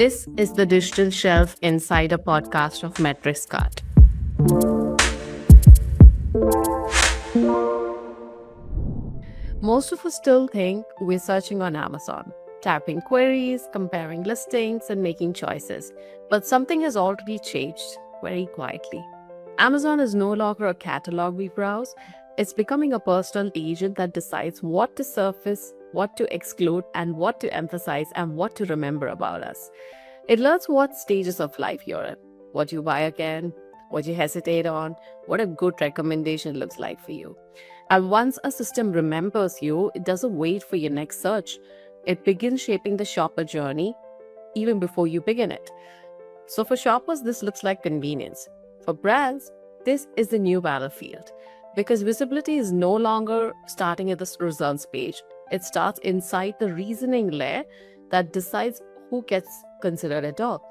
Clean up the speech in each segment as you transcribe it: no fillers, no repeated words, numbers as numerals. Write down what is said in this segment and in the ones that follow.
This is the Digital Shelf Insider podcast of Metrics Cut. Most of us still think we're searching on Amazon, typing queries, comparing listings, and making choices. But something has already changed very quietly. Amazon is no longer a catalog we browse. It's becoming a personal agent that decides what to surface, what to exclude, and what to emphasize and what to remember about us. It learns what stages of life you're in, what you buy again, what you hesitate on, what a good recommendation looks like for you. And once a system remembers you, it doesn't wait for your next search. It begins shaping the shopper journey even before you begin it. So for shoppers, this looks like convenience. For brands, this is the new battlefield because visibility is no longer starting at the results page. It starts inside the reasoning layer that decides who gets considered at all.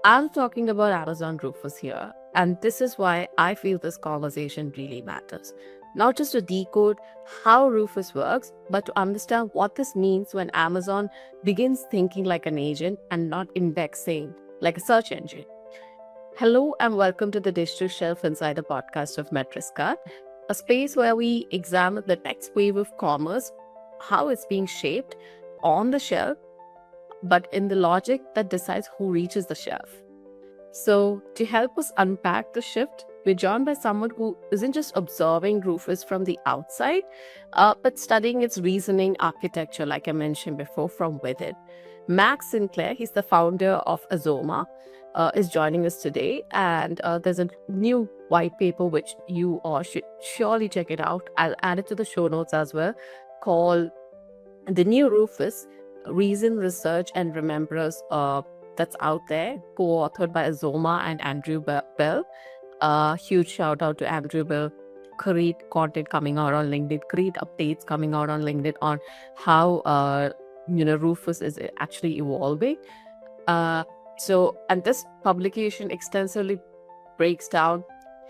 I'm talking about Amazon Rufus here, and this is why I feel this conversation really matters. Not just to decode how Rufus works, but to understand what this means when Amazon begins thinking like an agent and not indexing like a search engine. Hello and welcome to the Digital Shelf Insider podcast of Metrics Cut, a space where we examine the next wave of commerce, how it's being shaped on the shelf, but in the logic that decides who reaches the shelf. So to help us unpack the shift, we're joined by someone who isn't just observing Rufus from the outside, but studying its reasoning architecture, like I mentioned before, from within. Max Sinclair, he's the founder of Azoma, is joining us today. And there's a new white paper, which you all should surely check it out. I'll add it to the show notes as well, called The New Rufus, Reason, Research, and Remembrance, that's out there, co-authored by Azoma and Andrew Bell. Huge shout out to Andrew Bell. Great content coming out on LinkedIn, great updates coming out on LinkedIn on how Rufus is actually evolving. And this publication extensively breaks down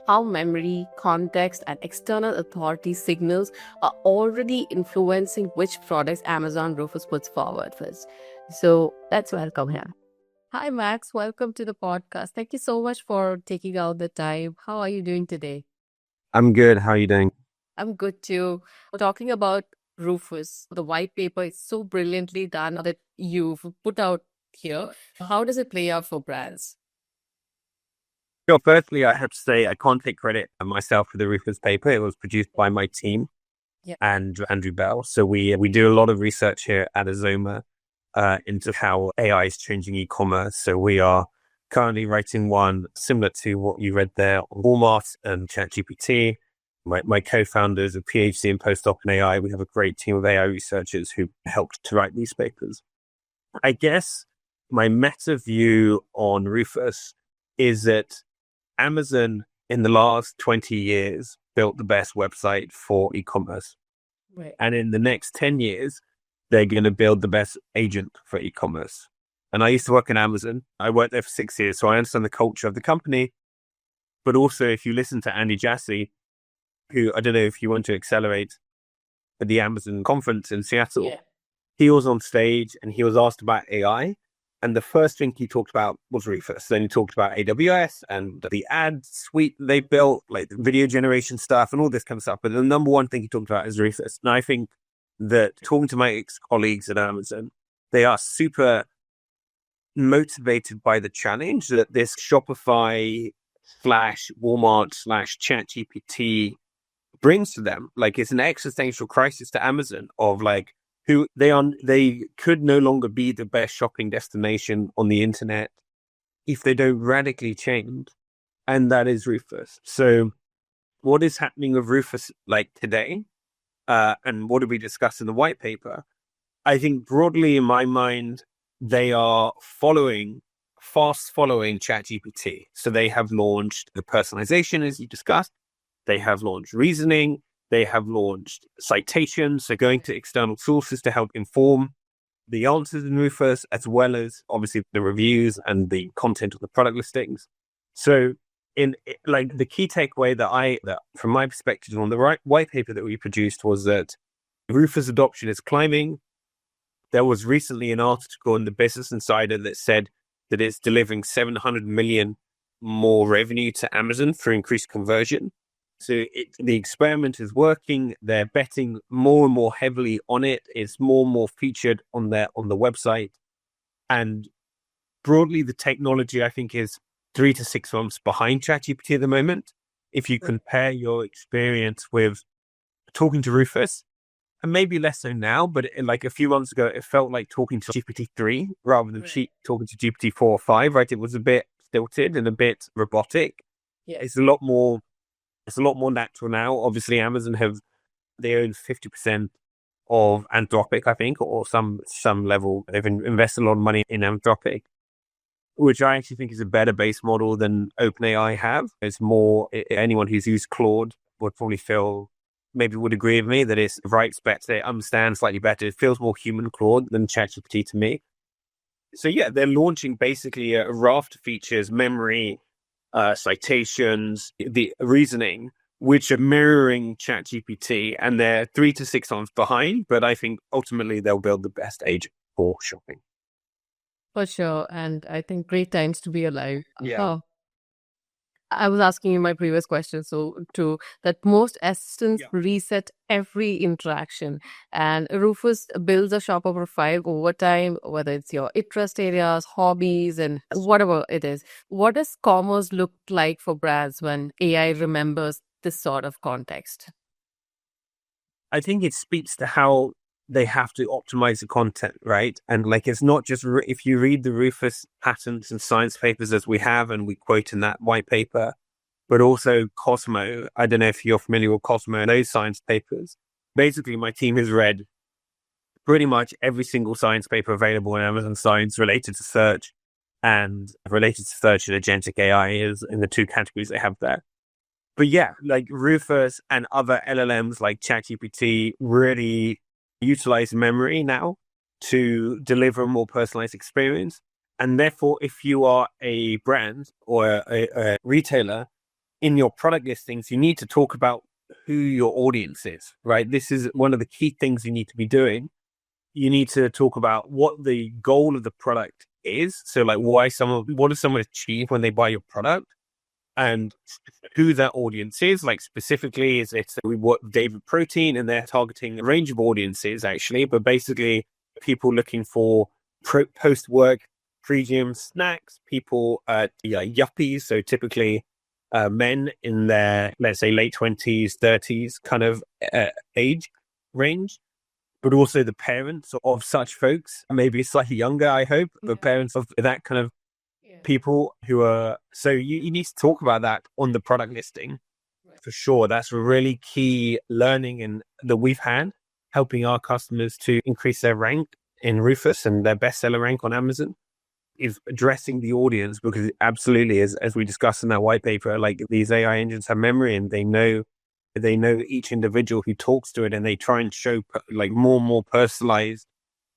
how memory, context, and external authority signals are already influencing which products Amazon Rufus puts forward first. So let's welcome him. Hi, Max. Welcome to the podcast. Thank you so much for taking out the time. How are you doing today? I'm good. How are you doing? I'm good too. We're talking about Rufus. The white paper is so brilliantly done that you've put out here. How does it play out for brands? Sure. Firstly, I have to say I can't take credit myself for the Rufus paper. It was produced by my team and Andrew Bell. So we do a lot of research here at Azoma into how AI is changing e-commerce. So we are currently writing one similar to what you read there on Walmart and ChatGPT. My co-founders are PhD in postdoc in AI. We have a great team of AI researchers who helped to write these papers. I guess my meta view on Rufus is that Amazon in the last 20 years built the best website for e-commerce. Right. And in the next 10 years, they're going to build the best agent for e-commerce. And I used to work in Amazon. I worked there for 6 years, so I understand the culture of the company. But also, if you listen to Andy Jassy, who, I don't know if you want to accelerate at the Amazon conference in Seattle, he was on stage and he was asked about AI. And the first thing he talked about was Rufus. Then he talked about AWS and the ad suite they built, like the video generation stuff and all this kind of stuff. But the number one thing he talked about is Rufus. And I think that talking to my ex-colleagues at Amazon, they are super motivated by the challenge that this Shopify / Walmart / ChatGPT brings to them. Like, it's an existential crisis to Amazon of like, who they could no longer be the best shopping destination on the internet if they don't radically change. And that is Rufus. So what is happening with Rufus like today? And what did we discuss in the white paper? I think broadly in my mind, they are fast following ChatGPT. So they have launched the personalization, as you discussed. They have launched reasoning. They have launched citations, so going to external sources to help inform the answers in Rufus, as well as obviously the reviews and the content of the product listings. So the key takeaway that from my perspective on the white paper that we produced was that Rufus adoption is climbing. There was recently an article in the Business Insider that said that it's delivering 700 million more revenue to Amazon for increased conversion. So the experiment is working. They're betting more and more heavily on it. It's more and more featured on the website. And broadly, the technology, I think, is 3 to 6 months behind ChatGPT at the moment. If you compare your experience with talking to Rufus, and maybe less so now, but like a few months ago, it felt like talking to GPT-3 rather than talking to GPT-4 or 5, right? It was a bit stilted and a bit robotic. Yeah. It's a lot more natural now. Obviously, Amazon they own 50% of Anthropic, I think, or some level. They've invested a lot of money in Anthropic, which I actually think is a better base model than OpenAI have. It's more, anyone who's used Claude would probably maybe would agree with me that it's right spec. They understand slightly better. It feels more human Claude than ChatGPT to me. So yeah, they're launching basically a raft of features, memory, citations, the reasoning, which are mirroring ChatGPT, and they're 3 to 6 months behind. But I think ultimately they'll build the best agent for shopping. For sure. And I think great times to be alive. Yeah. I was asking you my previous question, that most assistants reset every interaction, and Rufus builds a shopper profile over time, whether it's your interest areas, hobbies, and whatever it is. What does commerce look like for brands when AI remembers this sort of context? I think it speaks to how they have to optimize the content, right? And like, it's not just, if you read the Rufus patents and science papers as we have, and we quote in that white paper, but also Cosmo. I don't know if you're familiar with Cosmo and those science papers. Basically, my team has read pretty much every single science paper available in Amazon Science related to search and agentic AI is in the 2 categories they have there. But yeah, like Rufus and other LLMs like ChatGPT really utilize memory now to deliver a more personalized experience. And therefore, if you are a brand or a retailer, in your product listings, you need to talk about who your audience is, right? This is one of the key things you need to be doing. You need to talk about what the goal of the product is. So like, what does someone achieve when they buy your product? And who that audience is, like specifically, we work with David Protein, and they're targeting a range of audiences actually, but basically people looking for post-work pre-gym snacks, people yuppies, so typically men in their, let's say, late 20s, 30s kind of age range, but also the parents of such folks, maybe slightly younger, I hope, but parents of that kind of people who are, so you need to talk about that on the product listing for sure. That's a really key learning and that we've had, helping our customers to increase their rank in Rufus and their bestseller rank on Amazon, is addressing the audience, because it absolutely is, as we discussed in that white paper, like these AI engines have memory and they know each individual who talks to it, and they try and show like more and more personalized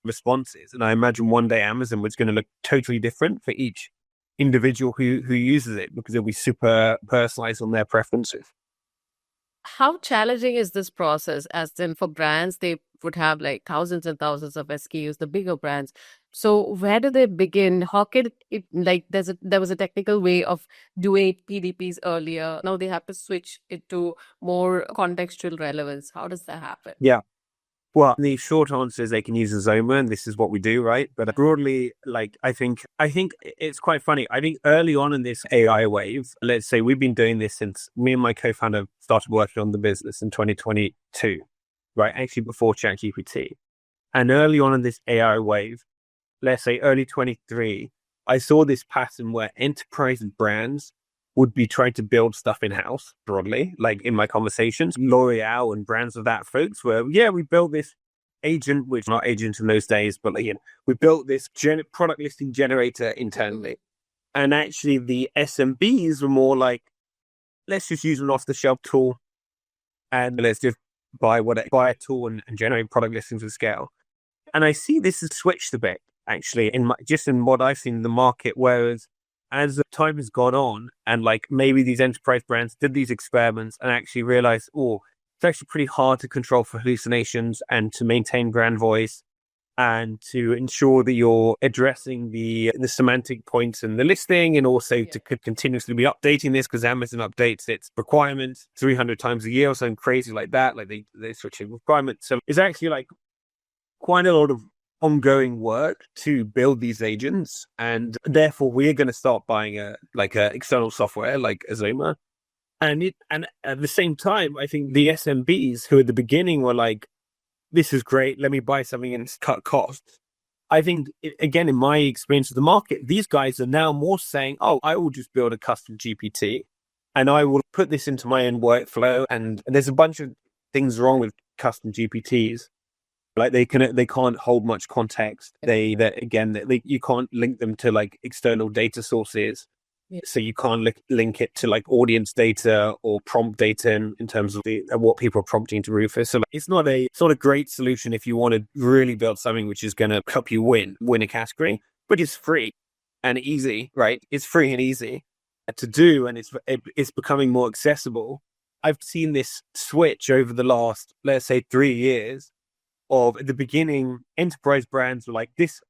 responses. And I imagine one day Amazon was going to look totally different for each individual who uses it, because it'll be super personalized on their preferences. How challenging is this process? As in, for brands, they would have like thousands and thousands of SKUs, the bigger brands. So where do they begin? How can it, like, there was a technical way of doing PDPs earlier. Now they have to switch it to more contextual relevance. How does that happen? Yeah. Well, the short answer is they can use a Zoma, and this is what we do, right? But broadly, like, I think it's quite funny. I think early on in this AI wave, let's say we've been doing this since me and my co-founder started working on the business in 2022, right? Actually, before ChatGPT. And early on in this AI wave, let's say early 23, I saw this pattern where enterprise brands would be trying to build stuff in-house broadly, like in my conversations, L'Oreal and brands of that folks were, we built this agent, which not agent in those days, but like, we built this product listing generator internally. And actually the SMBs were more like, let's just use an off-the-shelf tool and let's just buy a tool and generate product listings at scale. And I see this has switched a bit, actually, in what I've seen in the market, whereas as the time has gone on and like maybe these enterprise brands did these experiments and actually realized, it's actually pretty hard to control for hallucinations and to maintain brand voice. and to ensure that you're addressing the semantic points in the listing, and also to continuously be updating this, because Amazon updates its requirements 300 times a year or something crazy like that. Like they switching requirements. So it's actually like quite a lot of ongoing work to build these agents, and therefore we're going to start buying a external software like Azoma. And at the same time, I think the SMBs who at the beginning were like, this is great, let me buy something and cut costs. I think, again, in my experience of the market, these guys are now more saying, oh, I will just build a custom GPT and I will put this into my own workflow. And there's a bunch of things wrong with custom GPTs. Like they can't hold much context. You can't link them to like external data sources. Yeah. So you can't link it to like audience data or prompt data in terms of what people are prompting to Rufus. So like, it's not a great solution if you want to really build something which is going to help you win a category, but it's free and easy, right? It's free and easy to do, and it's becoming more accessible. I've seen this switch over the last, let's say, 3 years. Of at the beginning, enterprise brands were like, this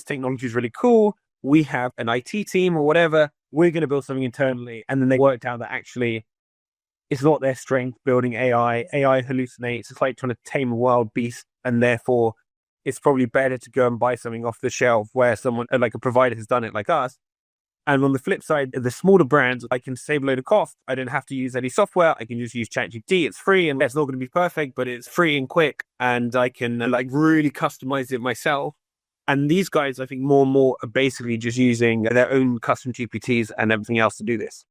technology is really cool. We have an IT team or whatever. We're going to build something internally. And then they worked out that actually it's not their strength building AI. AI hallucinates. It's like trying to tame a wild beast. And therefore, it's probably better to go and buy something off the shelf where someone, like a provider, has done it like us. And on the flip side, the smaller brands, I can save a load of cost. I don't have to use any software. I can just use ChatGPT. It's free, and it's not going to be perfect, but it's free and quick. And I can like really customize it myself. And these guys, I think more and more are basically just using their own custom GPTs and everything else to do this.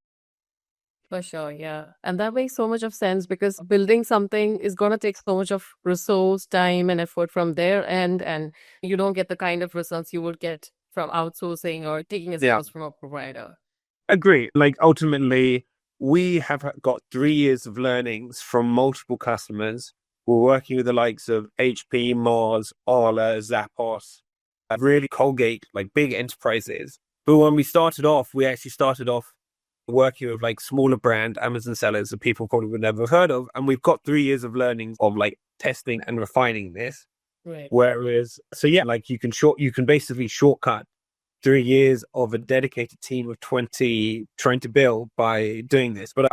For sure, yeah. And that makes so much of sense, because building something is going to take so much of resource, time, and effort from their end. And you don't get the kind of results you would get from outsourcing or taking a service from a provider. Agree. Like ultimately, we have got 3 years of learnings from multiple customers. We're working with the likes of HP, Mars, Arla, Zappos, really Colgate, like big enterprises. But when we actually started off working with like smaller brand Amazon sellers that people probably would never have heard of. And we've got 3 years of learning of like testing and refining this. Right. Whereas, so yeah, like you can basically shortcut 3 years of a dedicated team of 20 trying to build by doing this. But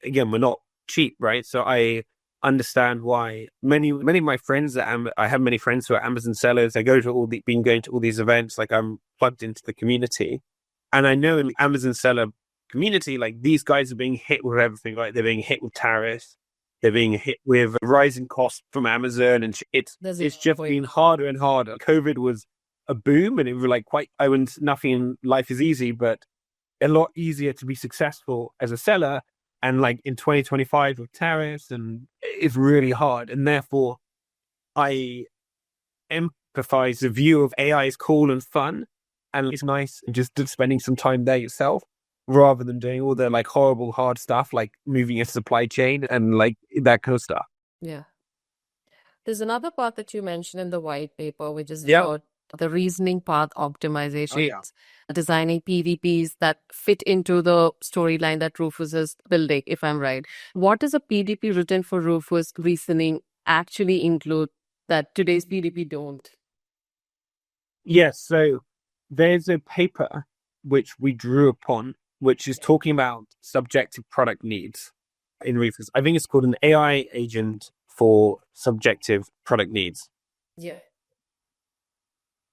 again, we're not cheap, right? So I understand why many of my friends I have many friends who are Amazon sellers. I been going to all these events. Like I'm plugged into the community, and I know in the Amazon seller community, like these guys are being hit with everything. Like they're being hit with tariffs. They're being hit with rising costs from Amazon, and it's just been harder and harder. COVID was a boom, and it was like nothing in life is easy, but a lot easier to be successful as a seller. And like in 2025 with tariffs, and it's really hard. And therefore, I empathize the view of AI is cool and fun, and it's nice just spending some time there yourself, rather than doing all the like horrible hard stuff like moving a supply chain and like that kind of stuff. Yeah. There's another part that you mentioned in the white paper, which is about the reasoning path optimizations, designing PDPs that fit into the storyline that Rufus is building, if I'm right. What does a PDP written for Rufus reasoning actually include that today's PDP don't? Yes, so there's a paper which we drew upon, which is talking about subjective product needs in Rufus. I think it's called an AI agent for subjective product needs. Yeah.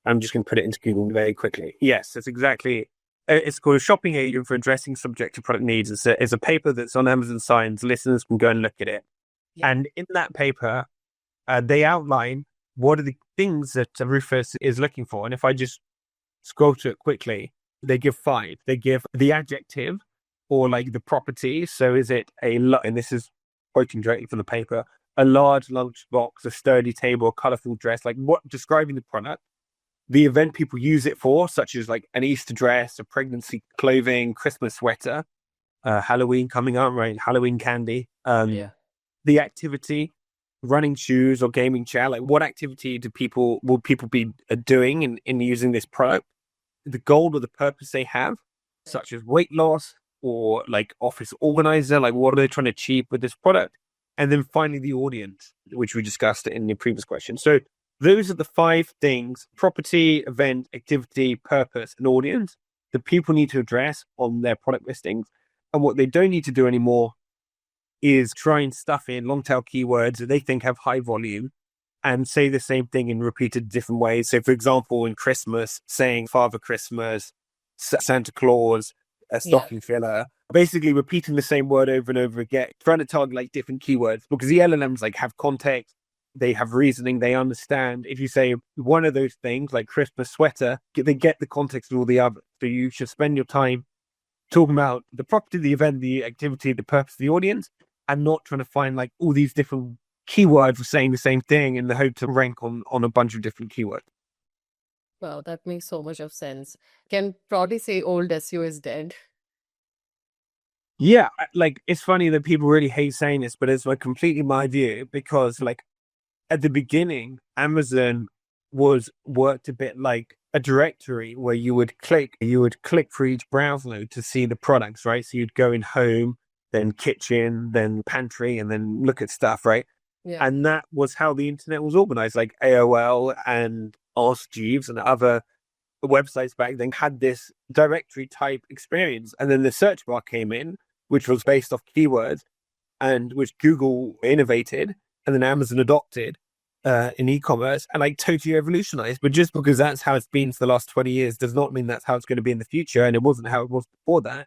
I'm just going to put it into Google very quickly. Yes, that's exactly. It's called a shopping agent for addressing subjective product needs. It's a paper that's on Amazon Science. Listeners can go and look at it. Yeah. And in that paper, they outline what are the things that Rufus is looking for. And if I just scroll to it quickly, they give 5. They give the adjective or like the property. So is it and this is quoting directly from the paper, a large lunchbox, a sturdy table, a colorful dress, like what describing the product. The event people use it for, such as like an Easter dress, a pregnancy clothing, Christmas sweater, Halloween coming up, right? Halloween candy. The activity, running shoes or gaming chair. Like what activity will people be doing in using this product? The goal or the purpose they have, such as weight loss or like office organizer. Like what are they trying to achieve with this product? And then finally the audience, which we discussed in the previous question. So those are the 5 things: property, event, activity, purpose, and audience that people need to address on their product listings. And what they don't need to do anymore is try and stuff in long tail keywords that they think have high volume and say the same thing in repeated different ways. So, for example, in Christmas, saying Father Christmas, Santa Claus, a stocking filler, basically repeating the same word over and over again, trying to target like different keywords, because the LLMs like have context, they have reasoning, they understand. If you say one of those things, like Christmas sweater, they get the context of all the others. So you should spend your time talking about the property, the event, the activity, the purpose of the audience, and not trying to find like all these different keywords for saying the same thing in the hope to rank on a bunch of different keywords. Wow, that makes so much of sense. Can probably say old SEO is dead. Yeah, like it's funny that people really hate saying this, but it's like completely my view, because like at the beginning, Amazon worked a bit like a directory where you would click for each browse node to see the products, right? So you'd go in home, then kitchen, then pantry, and then look at stuff, right? Yeah. And that was how the internet was organized. Like AOL and Ask Jeeves and other websites back then had this directory type experience. And then the search bar came in, which was based off keywords, and which Google innovated and then Amazon adopted in e-commerce and like totally revolutionized. But just because that's how it's been for the last 20 years does not mean that's how it's going to be in the future. And it wasn't how it was before that.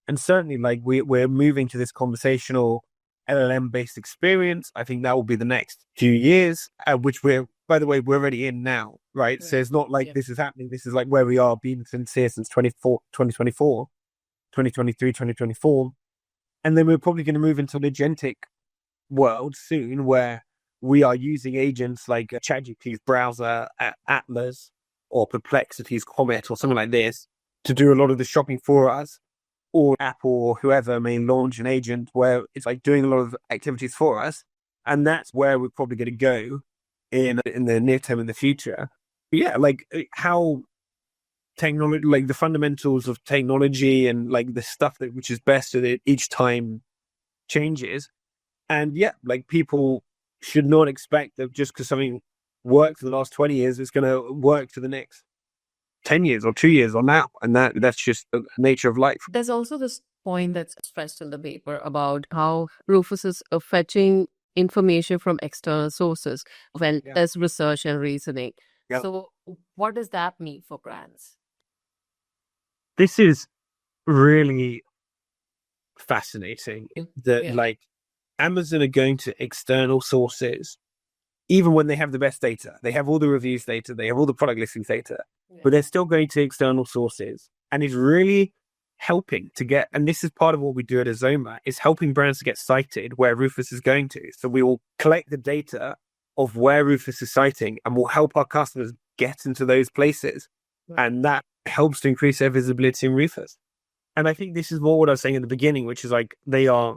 And certainly like we're moving to this conversational LLM based experience. I think that will be the next few years, which by the way, we're already in now, right? So it's not like this is happening. This is like where we are being sincere since 2024, 2023, 2024. And then we're probably going to move into an agentic world soon where we are using agents like ChatGPT's browser, Atlas, or Perplexity's Comet, or something like this to do a lot of the shopping for us. Or Apple or whoever may launch an agent where it's like doing a lot of activities for us. And that's where we're probably going to go in the near term, in the future. But yeah, like how technology, like the fundamentals of technology and like the stuff that which is best at it each time changes. And yeah, like people should not expect that just because something worked for the last 20 years, it's going to work for the next 10 years or 2 years or now. And that's just the nature of life. There's also this point that's stressed in the paper about how Rufus is fetching information from external sources when there's research and reasoning. Yeah. So what does that mean for brands? This is really fascinating that like Amazon are going to external sources, even when they have the best data. They have all the reviews data, they have all the product listings data, but they're still going to external sources. And it's really helping to get, and this is part of what we do at Azoma, is helping brands to get cited where Rufus is going to. So we will collect the data of where Rufus is citing and we'll help our customers get into those places. And that helps to increase their visibility in Rufus. And I think this is more what I was saying at the beginning, which is like they are,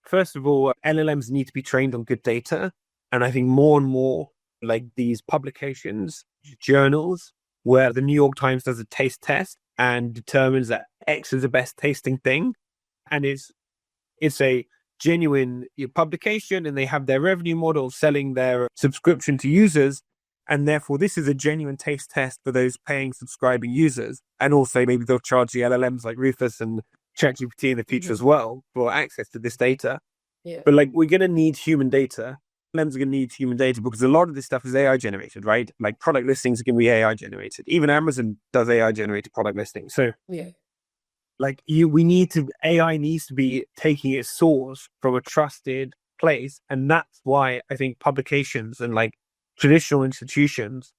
first of all, LLMs need to be trained on good data. And I think more and more like these publications, journals, where the New York Times does a taste test and determines that X is the best tasting thing. And it's a genuine publication and they have their revenue model selling their subscription to users. And therefore, this is a genuine taste test for those paying, subscribing users. And also maybe they'll charge the LLMs like Rufus and ChatGPT in the future as well for access to this data. Yeah. But like, we're going to need human data. LLMs are going to need human data because a lot of this stuff is AI generated, right? Like product listings are going to be AI generated. Even Amazon does AI generated product listings. So like AI needs to be taking its source from a trusted place. And that's why I think publications and like traditional institutions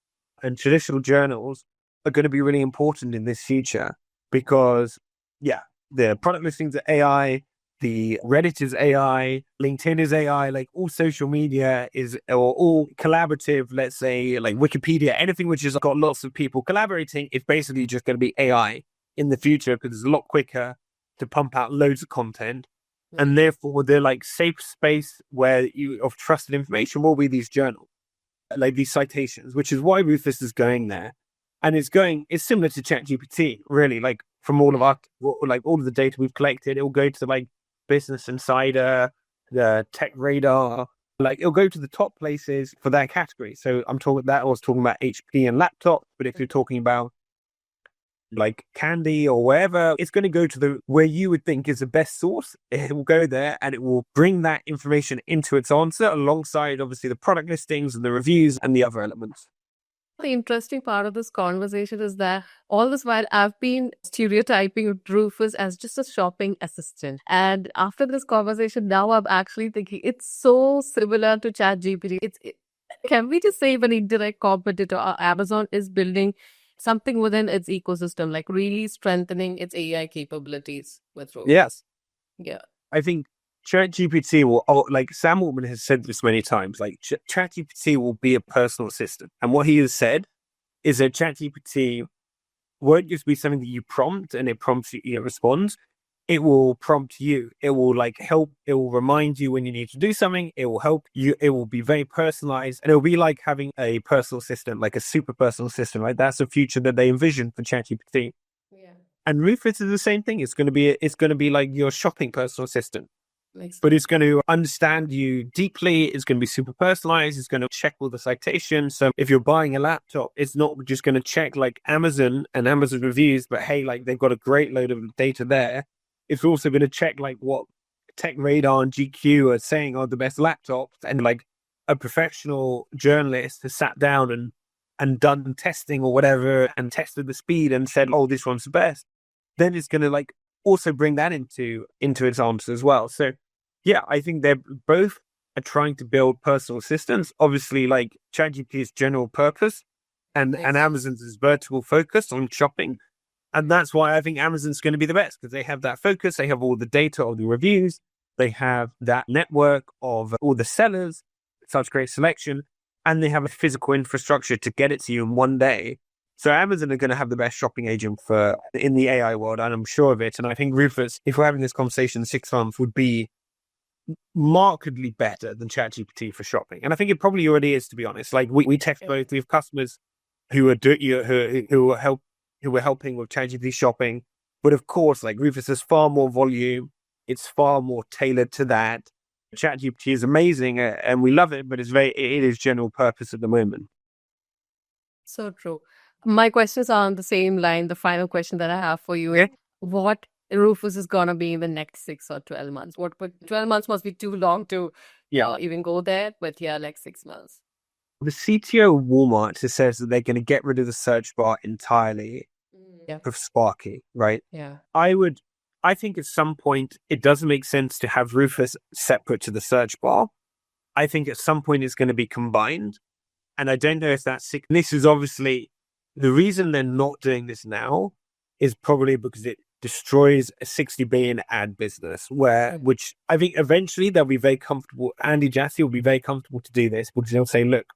and traditional journals are going to be really important in this future because the product listings are AI, the Reddit is AI, LinkedIn is AI, like all social media is, or all collaborative, let's say like Wikipedia, anything which has got lots of people collaborating is basically just going to be AI in the future because it's a lot quicker to pump out loads of content. And therefore they're like safe space where of trusted information will be these journals, like these citations, which is why Rufus is going there. And it's similar to ChatGPT, really, like from all of all of the data we've collected, it will go to like Business Insider, the Tech Radar, Like it'll go to the top places for their category. So I was talking about HP and laptop, but if you're talking about like candy or wherever, it's going to go to the where you would think is the best source. It will go there and it will bring that information into its answer alongside obviously the product listings and the reviews and the other elements. The interesting part of this conversation is that all this while I've been stereotyping Rufus as just a shopping assistant. And after this conversation, now I'm actually thinking it's so similar to ChatGPT. Can we just say an indirect competitor? Amazon is building something within its ecosystem, like really strengthening its AI capabilities with Rufus. Yes. Yeah. I think ChatGPT like Sam Altman has said this many times, like ChatGPT will be a personal assistant. And what he has said is that ChatGPT won't just be something that you prompt and it prompts you, it responds. It will prompt you. It will like help. It will remind you when you need to do something. It will help you. It will be very personalized. And it'll be like having a personal assistant, like a super personal assistant, right? That's the future that they envision for ChatGPT. Yeah. And Rufus is the same thing. It's going to be like your shopping personal assistant. But it's going to understand you deeply. It's going to be super personalized. It's going to check all the citations. So if you're buying a laptop, it's not just going to check like Amazon and Amazon reviews, but hey, like they've got a great load of data there. It's also going to check like what Tech Radar and GQ are saying are the best laptops. And like a professional journalist has sat down and done testing or whatever and tested the speed and said, oh, this one's the best. Then it's going to like also bring that into its answer as well. So yeah, I think they're both are trying to build personal assistants. Obviously, like ChatGPT's general purpose and Amazon's is vertical focus on shopping. And that's why I think Amazon's going to be the best because they have that focus. They have all the data of the reviews. They have that network of all the sellers, such great selection, and they have a physical infrastructure to get it to you in one day. So Amazon are going to have the best shopping agent in the AI world, and I'm sure of it. And I think Rufus, if we're having this conversation in 6 months, would be markedly better than ChatGPT for shopping. And I think it probably already is, to be honest. Like we text both. We have customers who are helping with ChatGPT shopping. But of course, like Rufus has far more volume. It's far more tailored to that. ChatGPT is amazing and we love it, but it is general purpose at the moment. So true. My questions are on the same line. The final question that I have for you is what Rufus is going to be in the next 6 or 12 months? 12 months must be too long to even go there, but yeah, like 6 months. The CTO of Walmart says that they're going to get rid of the search bar entirely of Sparky, right? Yeah. I think at some point it doesn't make sense to have Rufus separate to the search bar. I think at some point it's going to be combined. And I don't know if this is obviously the reason they're not doing this now is probably because it destroys a 60 billion ad business which I think eventually they'll be very comfortable. Andy Jassy will be very comfortable to do this because they'll say, look,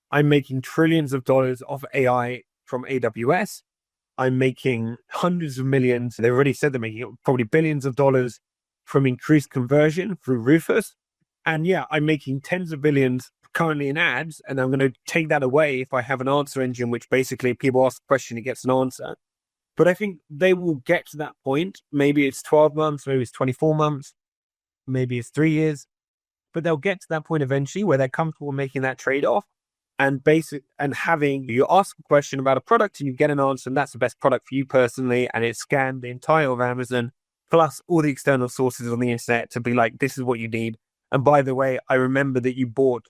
I'm making trillions of dollars of AI from AWS. I'm making hundreds of millions. They already said they're making probably billions of dollars from increased conversion through Rufus. And yeah, I'm making tens of billions currently in ads, and I'm going to take that away if I have an answer engine, which basically people ask a question, it gets an answer. But I think they will get to that point. Maybe it's 12 months, maybe it's 24 months, maybe it's 3 years, but they'll get to that point eventually where they're comfortable making that trade-off and having you ask a question about a product and you get an answer, and that's the best product for you personally, and it's scanned the entire of Amazon plus all the external sources on the internet to be like, this is what you need. And by the way, I remember that you bought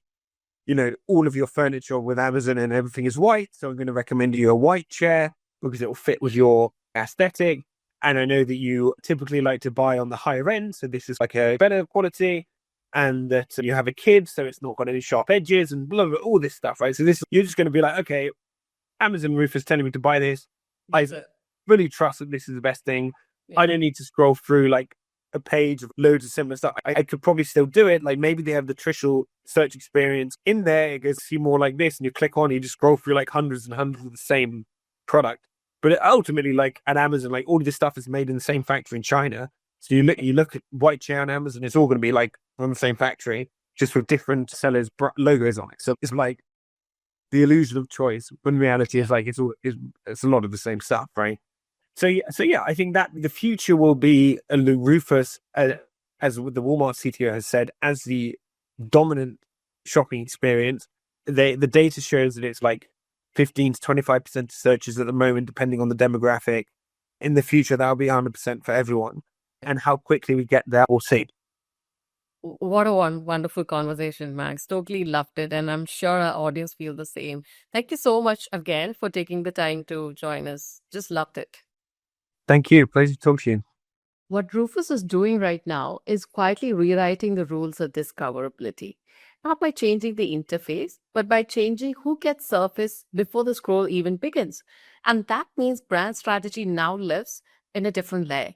all of your furniture with Amazon and everything is white. So I'm going to recommend you a white chair because it will fit with your aesthetic. And I know that you typically like to buy on the higher end. So this is like a better quality, and that you have a kid, so it's not got any sharp edges and blah, blah, all this stuff, right? So you're just going to be like, okay, Amazon Rufus telling me to buy this. I really trust that this is the best thing. Yeah. I don't need to scroll through like a page of loads of similar stuff. I could probably still do it. Like maybe they have the traditional search experience in there. It goes see more like this, and you click on it, you just scroll through like hundreds and hundreds of the same product. But ultimately, like at Amazon, like all of this stuff is made in the same factory in China. So you look at white chair on Amazon, it's all going to be like from the same factory, just with different sellers' logos on it. So it's like the illusion of choice. But in reality, it's like it's a lot of the same stuff, right? So yeah, I think that the future will be Rufus, as the Walmart CTO has said, as the dominant shopping experience. The data shows that it's like 15 to 25% of searches at the moment, depending on the demographic. In the future, that'll be 100% for everyone. And how quickly we get there, we'll see. What a wonderful conversation, Max. Totally loved it. And I'm sure our audience feel the same. Thank you so much again for taking the time to join us. Just loved it. Thank you. Pleasure to talk to you. What Rufus is doing right now is quietly rewriting the rules of discoverability, not by changing the interface, but by changing who gets surfaced before the scroll even begins. And that means brand strategy now lives in a different layer.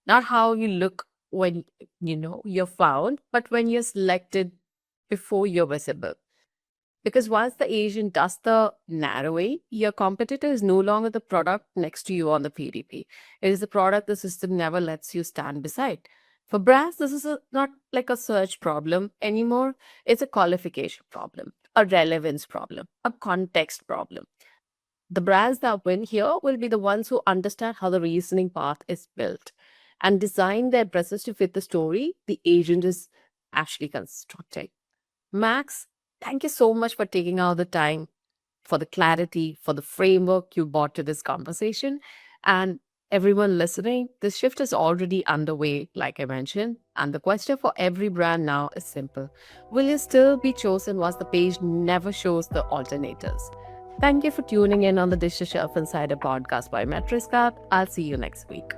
Not how you look when you're found, but when you're selected before you're visible. Because once the agent does the narrowing, your competitor is no longer the product next to you on the PDP. It is the product the system never lets you stand beside. For brands, this is not like a search problem anymore. It's a qualification problem, a relevance problem, a context problem. The brands that win here will be the ones who understand how the reasoning path is built and design their presence to fit the story the agent is actually constructing. Max, thank you so much for taking out the time, for the clarity, for the framework you brought to this conversation. And everyone listening, this shift is already underway, like I mentioned. And the question for every brand now is simple: will you still be chosen once the page never shows the alternatives? Thank you for tuning in on the Dish to Shelf Insider podcast by Metriscap. I'll see you next week.